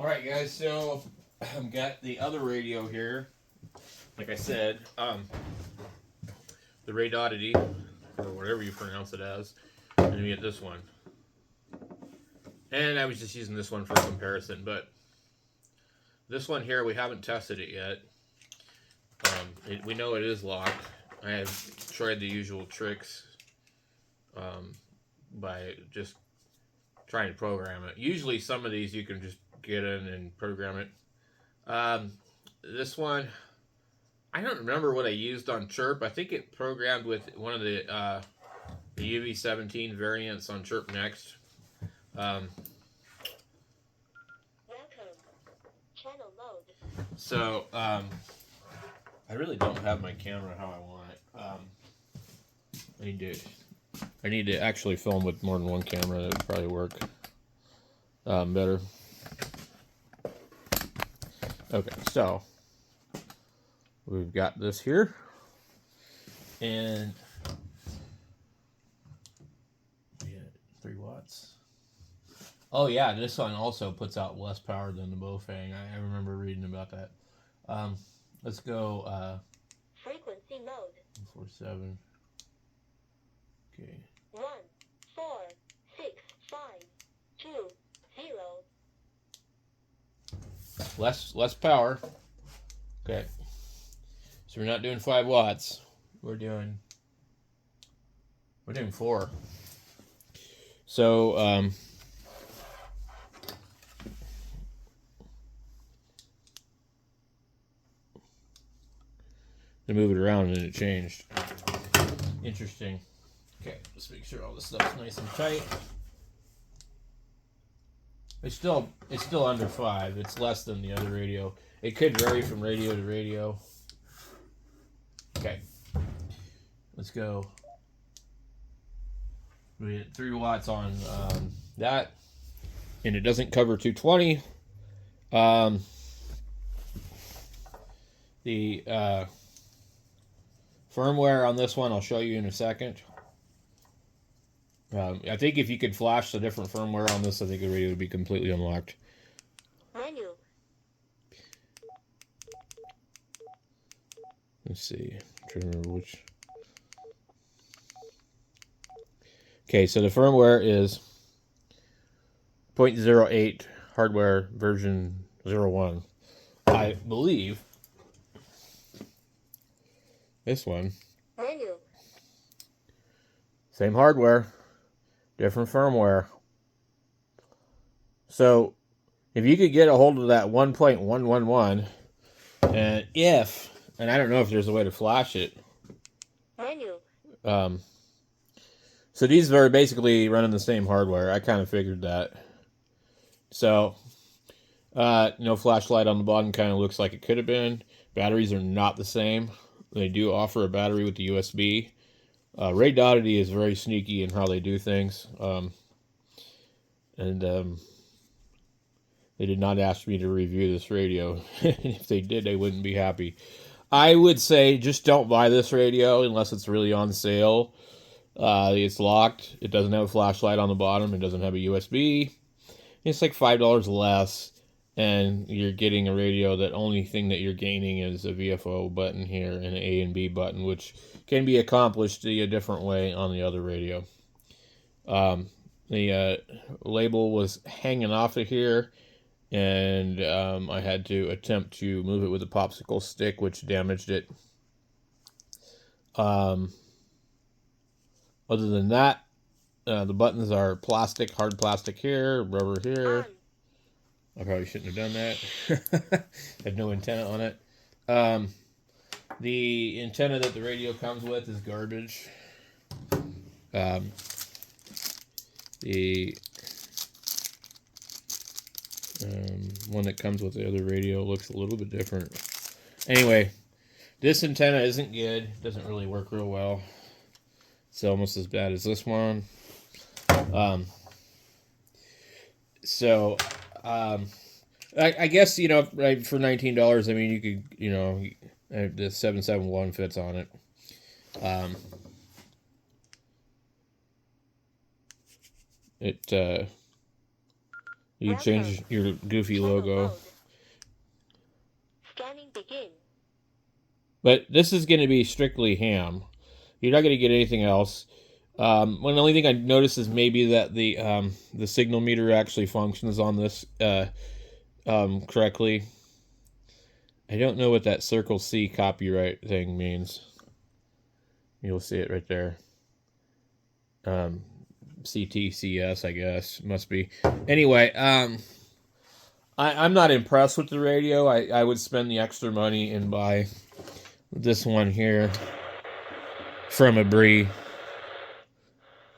Alright guys, so I've got the other radio here. Like I said, the RADIODDITY, or whatever you pronounce it as. And then you get this one. And I was just using this one for comparison, but this one here, we haven't tested it yet. We know it is locked. I have tried the usual tricks by just trying to program it. Usually some of these you can just get in and program it. This one, I don't remember what I used on Chirp. I think it programmed with one of the YOUVE 17 variants on Chirp Next. So, I really don't have my camera how I want it. I need to actually film with more than one camera. That would probably work better. Okay, so we've got this here, and yeah, 3 watts. Oh yeah, this one also puts out less power than the BAOFENG. I remember reading about that. Let's go frequency mode 47. Okay. 1 4 6 5 2 0. Less power. Okay. So we're not doing 5 watts. We're doing 4. So to move it around and it changed. Interesting. Okay, let's make sure all this stuff's nice and tight. It's still under 5. It's less than the other radio. It could vary from radio to radio. Okay. Let's go. We hit 3 watts on that. And it doesn't cover 220. The firmware on this one I'll show you in a second. I think if you could flash the different firmware on this, I think the radio would be completely unlocked. Menu. Let's see. I'm trying to remember which. Okay, so the firmware is 0.08 hardware version 01. I believe this one. Menu. Same hardware, different firmware. So if you could get a hold of that 1.111, and I don't know if there's a way to flash it. Menu. So these are basically running the same hardware. I kind of figured that. So, no flashlight on the bottom, kind of looks like it could have been. Batteries are not the same. They do offer a battery with the USB. RADIODDITY is very sneaky in how they do things. They did not ask me to review this radio. If they did, they wouldn't be happy. I would say just don't buy this radio unless it's really on sale. It's locked. It doesn't have a flashlight on the bottom. It doesn't have a USB. It's like $5 less, and you're getting a radio that only thing that you're gaining is a VFO button here and an A and B button, which can be accomplished a different way on the other radio. The label was hanging off of here, and I had to attempt to move it with a popsicle stick, which damaged it. Other than that, the buttons are plastic, hard plastic here, rubber here. I probably shouldn't have done that. Had no antenna on it. The antenna that the radio comes with is garbage. The one that comes with the other radio looks a little bit different. Anyway, this antenna isn't good. Doesn't really work real well. It's almost as bad as this one. I guess, you know, right, for $19, I mean, you could, you know, the 771 fits on it. You change your goofy logo. Scanning begin. But this is going to be strictly ham. You're not going to get anything else. Well, the only thing I noticed is maybe that the signal meter actually functions on this correctly. I don't know what that Circle C copyright thing means. You'll see it right there. CTCS, I guess, must be. Anyway, I'm not impressed with the radio. I would spend the extra money and buy this one here from abbree.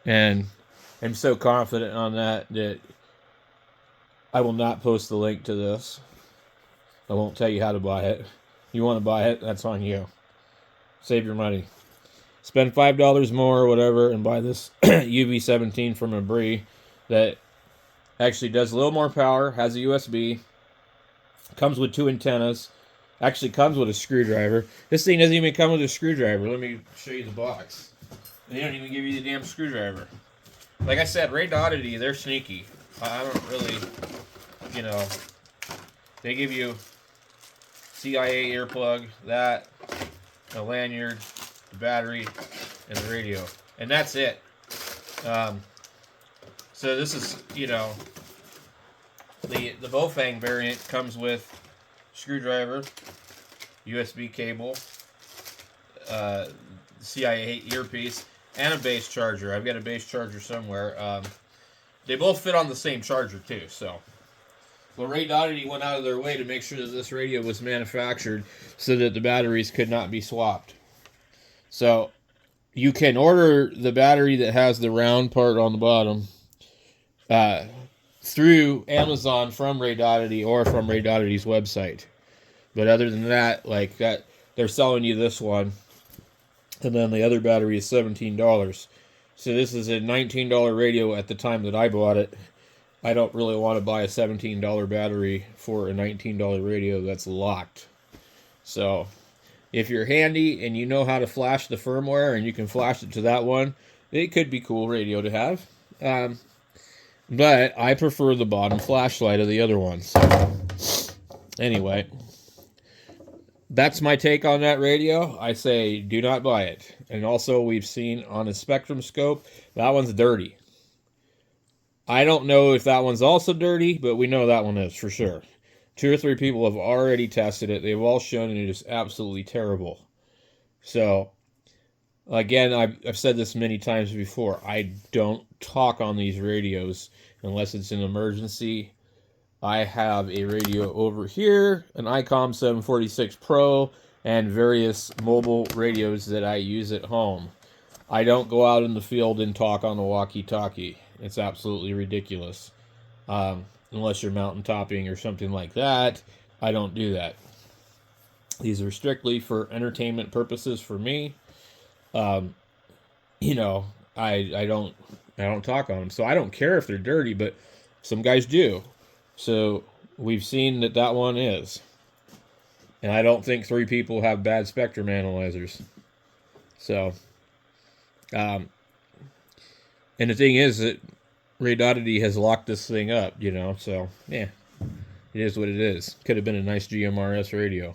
And I'm so confident on that I will not post the link to this. I won't tell you how to buy it. You want to buy it, that's on you. Save your money. Spend $5 more or whatever and buy this YOUVE 17 from abbree that actually does a little more power, has a USB, comes with 2 antennas, actually comes with a screwdriver. This thing doesn't even come with a screwdriver. Let me show you the box. They don't even give you the damn screwdriver. Like I said, RADIODDITY, they're sneaky. I don't really, they give you CIA earplug, that, a lanyard, the battery, and the radio. And that's it. So this is, the BAOFENG variant comes with screwdriver, USB cable, CIA earpiece, and a base charger. I've got a base charger somewhere. They both fit on the same charger too, so. Well, RADIODDITY went out of their way to make sure that this radio was manufactured so that the batteries could not be swapped. So, you can order the battery that has the round part on the bottom through Amazon from RADIODDITY or from RADIODDITY's website. But other than that, like that, they're selling you this one. And then the other battery is $17. So this is a $19 radio at the time that I bought it. I don't really want to buy a $17 battery for a $19 radio that's locked. So if you're handy and you know how to flash the firmware and you can flash it to that one, it could be cool radio to have. But I prefer the bottom flashlight of the other one. So anyway, that's my take on that radio. I say do not buy it. And also we've seen on a Spectrum scope, that one's dirty. I don't know if that one's also dirty, but we know that one is for sure. 2 or 3 people have already tested it. They've all shown it is absolutely terrible. So, again, I've said this many times before. I don't talk on these radios unless it's an emergency. I have a radio over here, an ICOM 746 Pro, and various mobile radios that I use at home. I don't go out in the field and talk on the walkie-talkie. It's absolutely ridiculous. Unless you're mountain topping or something like that, I don't do that. These are strictly for entertainment purposes for me. I don't talk on them, so I don't care if they're dirty, but some guys do. So we've seen that one is. And I don't think 3 people have bad spectrum analyzers. So, and the thing is that RADIODDITY has locked this thing up, so, yeah. It is what it is. Could have been a nice GMRS radio.